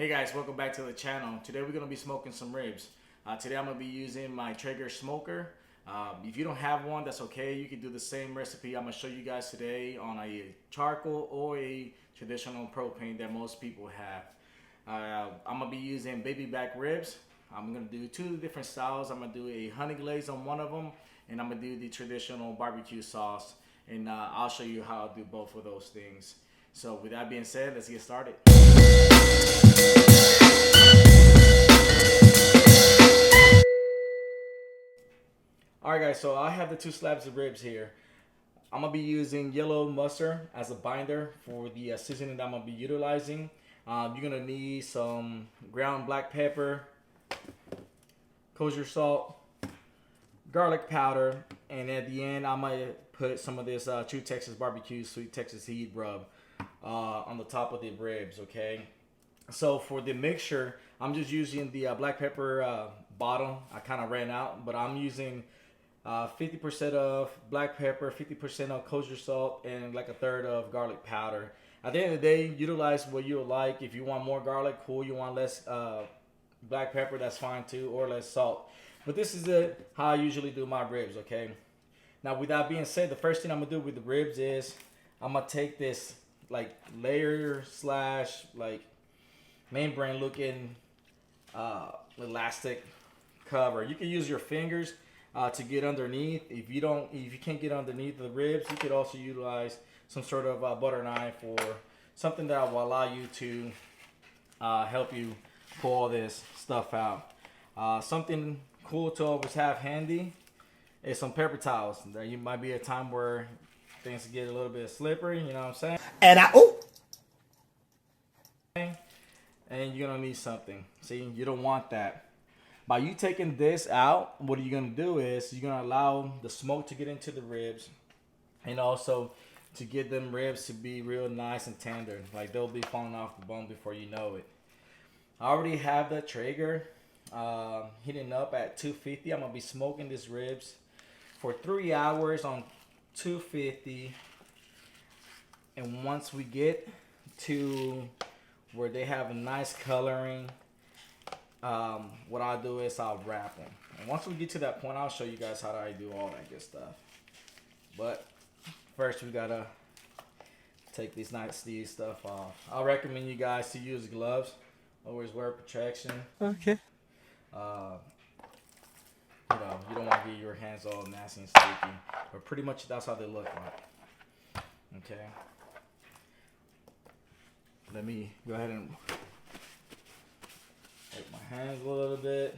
Hey guys, welcome back to the channel. Today we're going to be smoking some ribs. Today I'm going to be using my Traeger smoker. If you don't have one, that's okay. You can do the same recipe I'm going to show you guys today on a charcoal or a traditional propane that most people have. I'm going to be using baby back ribs. I'm going to do two different styles. I'm going to do a honey glaze on one of them, and I'm going to do the traditional barbecue sauce. And I'll show you how I do both of those things. So with that being said, let's get started. Alright guys, so I have the two slabs of ribs here. I'm going to be using yellow mustard as a binder for the seasoning that I'm going to be utilizing. You're going to need some ground black pepper, kosher salt, garlic powder, and at the end I might put some of this True Texas Barbecue Sweet Texas Heat rub on the top of the ribs, okay? So for the mixture, I'm just using the black pepper bottle. I kind of ran out, but I'm using 50% of black pepper, 50% of kosher salt, and like a third of garlic powder. At the end of the day, utilize what you like. If you want more garlic, cool. You want less black pepper, that's fine too, or less salt. But this is how I usually do my ribs, okay? Now with that being said, the first thing I'm gonna do with the ribs is I'm gonna take this like layer slash like membrane looking elastic cover. You can use your fingers to get underneath. If you can't get underneath the ribs, you could also utilize some sort of butter knife or something that will allow you to help you pull all this stuff out. Something cool to always have handy is some paper towels. There you might be a time where things get a little bit slippery, you know what I'm saying? And you're gonna need something. See, you don't want that. By you taking this out, what you're gonna do is you're gonna allow the smoke to get into the ribs, and also to get them ribs to be real nice and tender. Like they'll be falling off the bone before you know it. I already have the Traeger heating up at 250. I'm gonna be smoking these ribs for 3 hours on 250. And once we get to where they have a nice coloring, what I'll do is I'll wrap them. And once we get to that point, I'll show you guys how I do all that good stuff. But first we gotta take this nasty stuff off. I recommend you guys to use gloves. Always wear protection. Okay. You know, you don't want to get your hands all nasty and sticky. But pretty much that's how they look like. Okay. Let me go ahead and wipe my hands a little bit.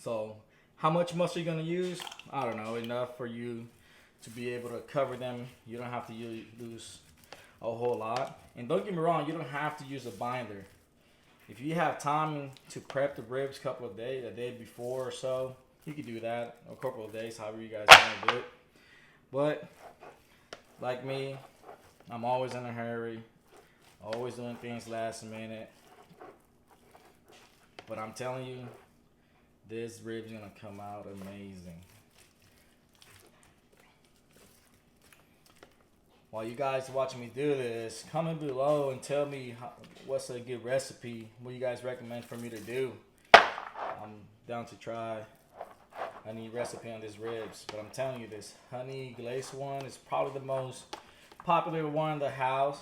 So, how much mustard are you going to use? I don't know, enough for you to be able to cover them. You don't have to use a whole lot. And don't get me wrong, you don't have to use a binder. If you have time to prep the ribs a couple of days, a day before or so, you can do that. A couple of days, however you guys want to do it. But, like me, I'm always in a hurry, always doing things last minute. But I'm telling you, this rib's gonna come out amazing. While you guys are watching me do this, comment below and tell me what's a good recipe, what you guys recommend for me to do. I'm down to try any recipe on these ribs, but I'm telling you, this honey glaze one is probably the most popular one in the house.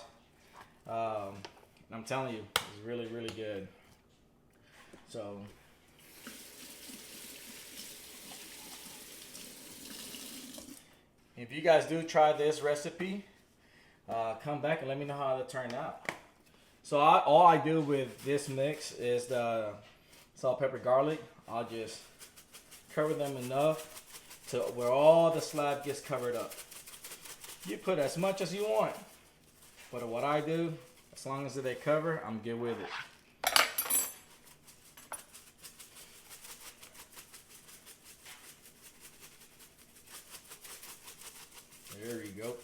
I'm telling you, it's really, really good. So if you guys do try this recipe, come back and let me know how it turned out. So all I do with this mix is the salt, pepper, garlic. I'll just cover them enough to where all the slab gets covered up. You put as much as you want, but what I do, as long as they cover, I'm good with it. There you go.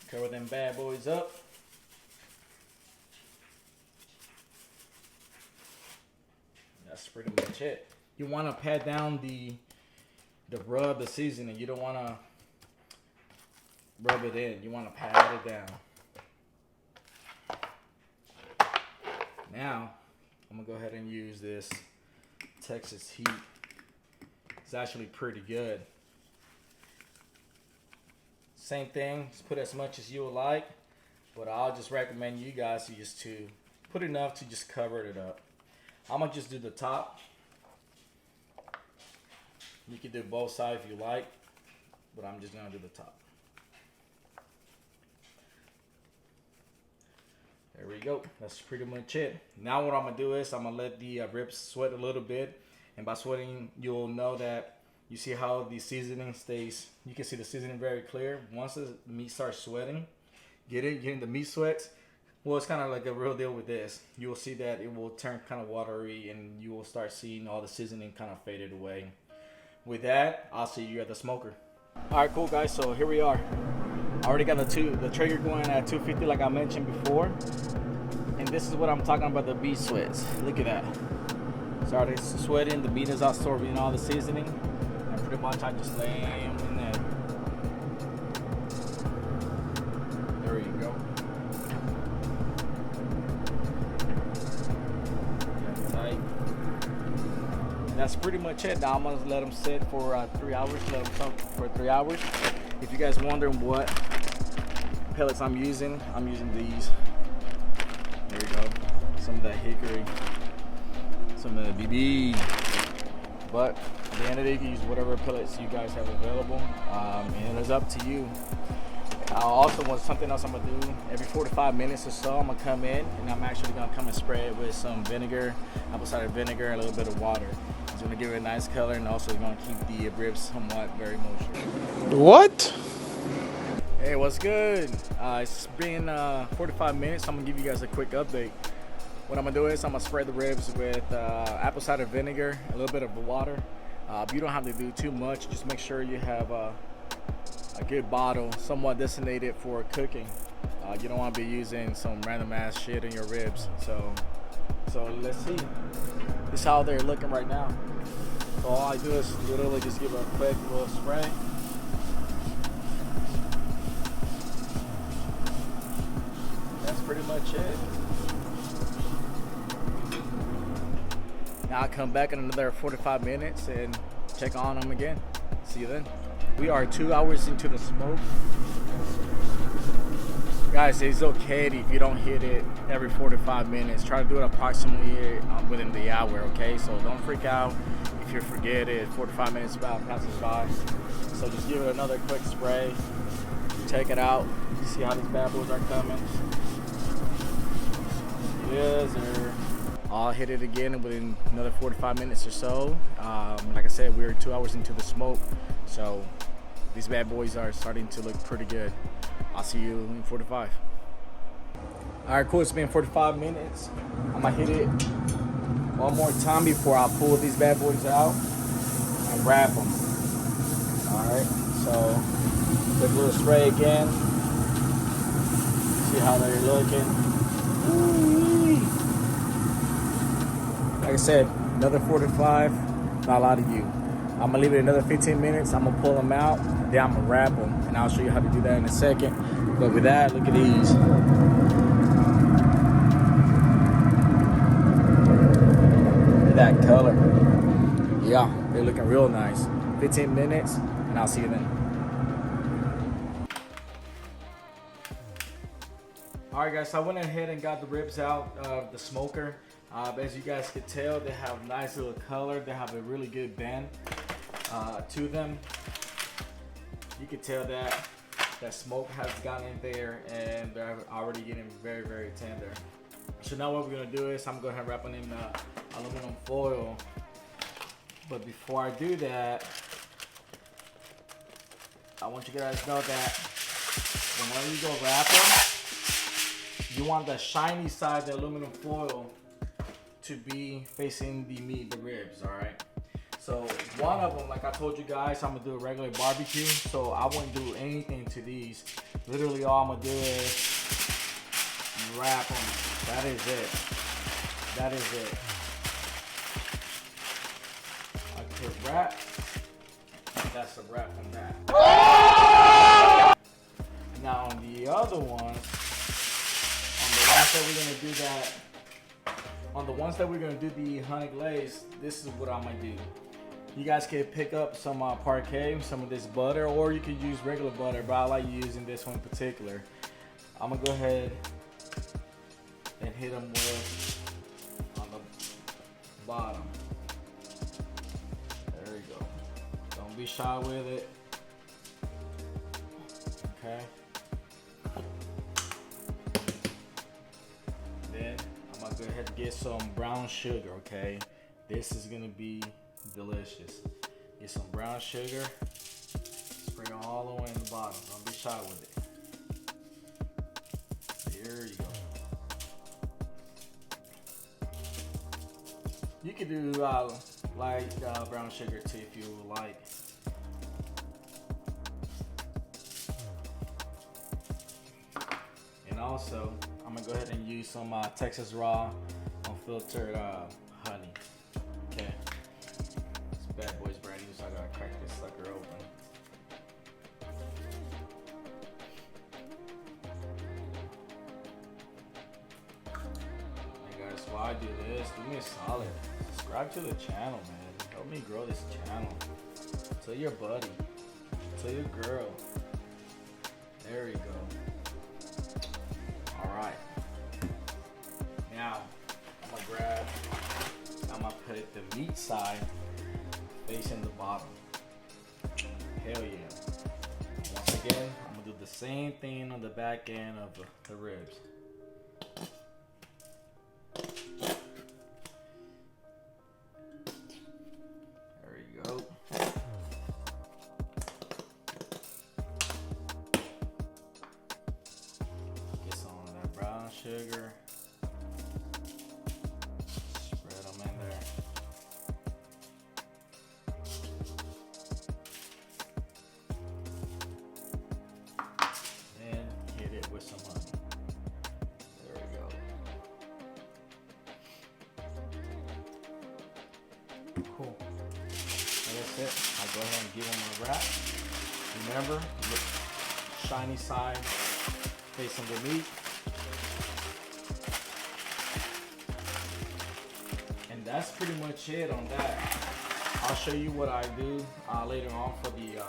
Cover them bad boys up. That's pretty much much it. You want to pat down the rub, the seasoning. You don't want to rub it in. You want to pat it down. Now, I'm going to go ahead and use this Texas heat. It's actually pretty good. Same thing, just put as much as you would like, but I'll just recommend you guys just to put enough to just cover it up. I'm going to just do the top. You can do both sides if you like, but I'm just going to do the top. There we go. That's pretty much it. Now what I'm going to do is I'm going to let the ribs sweat a little bit. And by sweating, you'll know that you see how the seasoning stays. You can see the seasoning very clear. Once the meat starts sweating, getting the meat sweats. Well, it's kind of like a real deal with this. You will see that it will turn kind of watery and you will start seeing all the seasoning kind of faded away. With that, I'll see you at the smoker. All right, cool guys. So here we are. I already got the Traeger going at 250 like I mentioned before. And this is what I'm talking about, the meat sweats. Look at that. Started sweating, the meat is absorbing all the seasoning. And pretty much I just lay them in there. There you go. Tight. That's pretty much it. Now I'm gonna let them sit for 3 hours. Let them soak for 3 hours. If you guys wondering what pellets I'm using these. There you go. Some of that hickory, some of the BB. But at the end of the day, you can use whatever pellets you guys have available, and it's up to you. I also want something else I'm gonna do every 45 minutes or so. I'm gonna come in and I'm actually gonna come and spray it with some vinegar, apple cider vinegar, and a little bit of water. It's gonna give it a nice color and also gonna keep the ribs somewhat very moisture. What? Hey, what's good? It's been 45 minutes. I'm gonna give you guys a quick update. What I'm gonna do is I'm gonna spray the ribs with apple cider vinegar, a little bit of water. You don't have to do too much. Just make sure you have a good bottle, somewhat designated for cooking. You don't want to be using some random ass shit in your ribs. So let's see. This is how they're looking right now. So all I do is literally just give a quick little spray. That's pretty much it. Now I'll come back in another 45 minutes and check on them again. See you then. We are 2 hours into the smoke. Guys, it's okay if you don't hit it every 45 minutes. Try to do it approximately within the hour, okay? So don't freak out if you forget it. 45 minutes about passes by. So just give it another quick spray. Take it out. See how these bad boys are coming. Yes, sir. I'll hit it again within another 45 minutes or so. Like I said, we're 2 hours into the smoke. So these bad boys are starting to look pretty good. I'll see you in 45. All right, cool. It's been 45 minutes. I'm gonna hit it one more time before I pull these bad boys out and wrap them. All right, so quick little spray again. See how they're looking. Ooh-wee. Like I said, another 45. Not a lot of you. I'm gonna leave it another 15 minutes. I'm gonna pull them out, then I'm gonna wrap them, and I'll show you how to do that in a second. But with that, look at these. Look at that color. Yeah, they're looking real nice. 15 minutes, and I'll see you then. All right, guys, so I went ahead and got the ribs out of the smoker. As you guys can tell, they have nice little color. They have a really good bend to them. You can tell that smoke has gotten in there and they're already getting very, very tender. So now what we're gonna do is I'm gonna wrap them in aluminum foil. But before I do that, I want you guys to know that whenever you go wrap them, you want the shiny side of the aluminum foil to be facing the meat, the ribs, all right? So one of them, like I told you guys, I'm gonna do a regular barbecue, so I won't do anything to these. Literally all I'm gonna do is wrap them. That is it. That is it. that. That's a wrap on that. Now on the other ones, on the ones that we're gonna do the honey glaze, this is what I'm gonna do. You guys can pick up some parquet, some of this butter, or you could use regular butter, but I like using this one in particular. I'm gonna go ahead and hit them with on the bottom. There we go. Don't be shy with it. Okay. Then I'm gonna go ahead and get some brown sugar, okay? This is gonna be delicious. Get some brown sugar, spread it all the way in the bottom. Don't be shy with it. There you go. You could do light brown sugar too if you would like. And also, I'm gonna go ahead and use some Texas raw unfiltered honey. Okay. This bad boy's brand new, so I gotta crack this sucker open. Hey guys, while I do this, do me a solid. Subscribe to the channel, man. Help me grow this channel. Tell your buddy. Tell your girl. There you go. Alright. Now, I'm gonna put the meat side facing the bottom. Hell yeah. Once again, I'm gonna do the same thing on the back end of the ribs. There you go. Get some of that brown sugar. Spread them in there. And hit it with some honey. There we go. Cool. That's it. I'll go ahead and give them a wrap. Remember, the shiny side facing the meat. And that's pretty much it on that. I'll show you what I do later on for the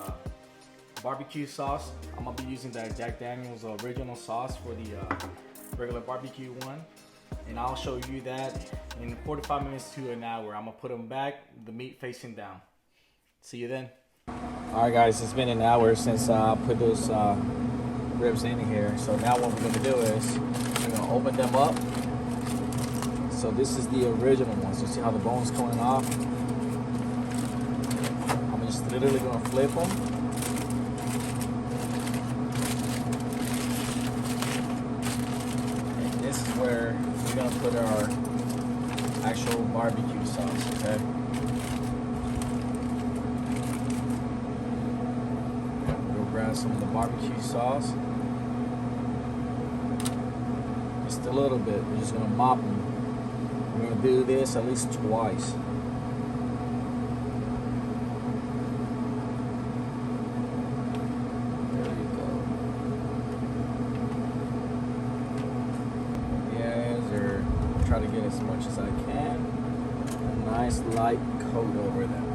barbecue sauce. I'm gonna be using that Jack Daniel's original sauce for the regular barbecue one. And I'll show you that in 45 minutes to an hour. I'm gonna put them back, the meat facing down. See you then. All right guys, it's been an hour since I put those ribs in here. So now what we're gonna do is we're gonna open them up. So this is the original one. So see how the bone's coming off? I'm just literally gonna flip them. And this is where we're gonna put our actual barbecue sauce, okay? We'll grab some of the barbecue sauce. Just a little bit. We're just gonna mop them. We're gonna do this at least twice. There you go. Yes, or try to get as much as I can. A nice light coat over them.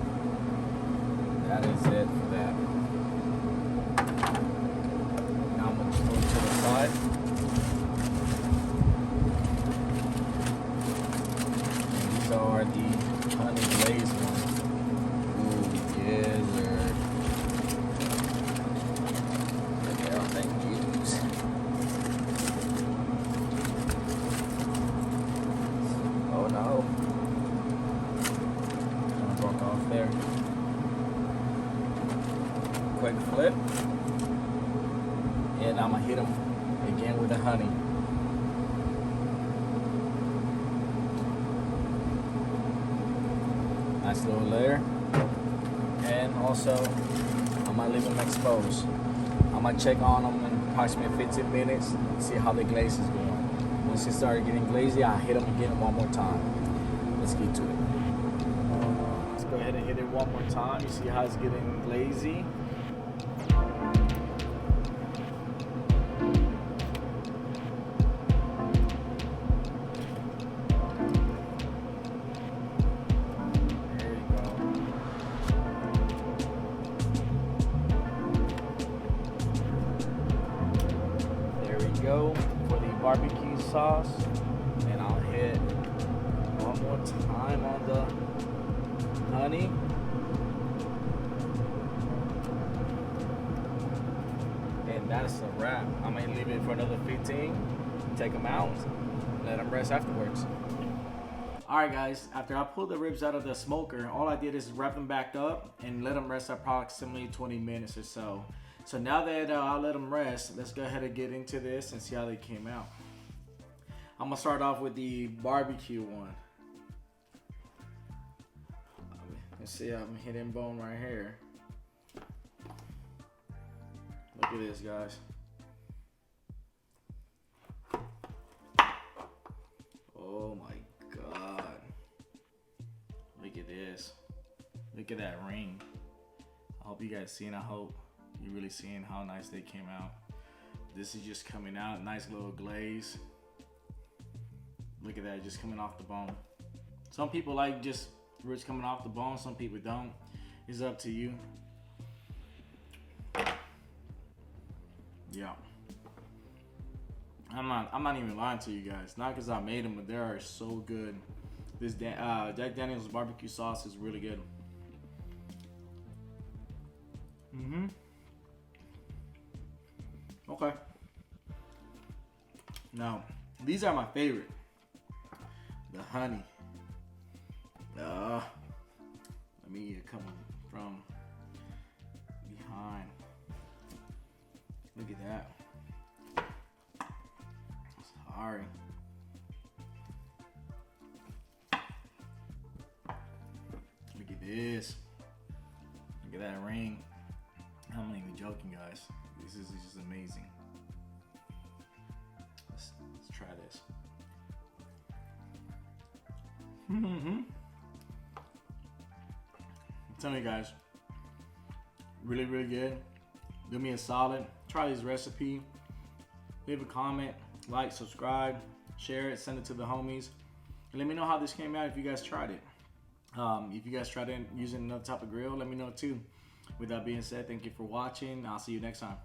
That is it for that. Now I'm gonna just throw it to the side. Are the honey glaze ones. Ooh, yes, sir. Yeah, thank you. Oh no. Kind of broke off there. Quick flip. And I'm gonna hit them again with the honey. Nice little layer. And also, I might leave them exposed. I might check on them in approximately 15 minutes and see how the glaze is going. Once it started getting glazy, I hit them again one more time. Let's get to it. go ahead and hit it one more time. You see how it's getting glazy. Go for the barbecue sauce, and I'll hit one more time on the honey. And that's a wrap. I may leave it for another 15, take them out, let them rest afterwards. Alright guys, after I pulled the ribs out of the smoker, all I did is wrap them back up and let them rest approximately 20 minutes or so. So now that I let them rest, let's go ahead and get into this and see how they came out. I'm gonna start off with the barbecue one. Let's see, I'm hitting bone right here. Look at this, guys. Oh my God. Look at this. Look at that ring. I hope you guys seen. I hope you're really seeing how nice they came out. This is just coming out, nice little glaze. Look at that, just coming off the bone. Some people like just ribs coming off the bone, some people don't. It's up to you. Yeah. I'm not even lying to you guys. Not because I made them, but they are so good. This Jack Daniel's barbecue sauce is really good. Okay. Now, these are my favorite. The honey. Let me come from behind. Look at that. Sorry. Look at this. Look at that ring. I'm not even joking, guys. This is just amazing. Let's try this. I'm telling you guys, really, really good. Do me a solid. Try this recipe. Leave a comment, like, subscribe, share it, send it to the homies. And let me know how this came out if you guys tried it. If you guys tried it using another type of grill, let me know too. With that being said, thank you for watching. I'll see you next time.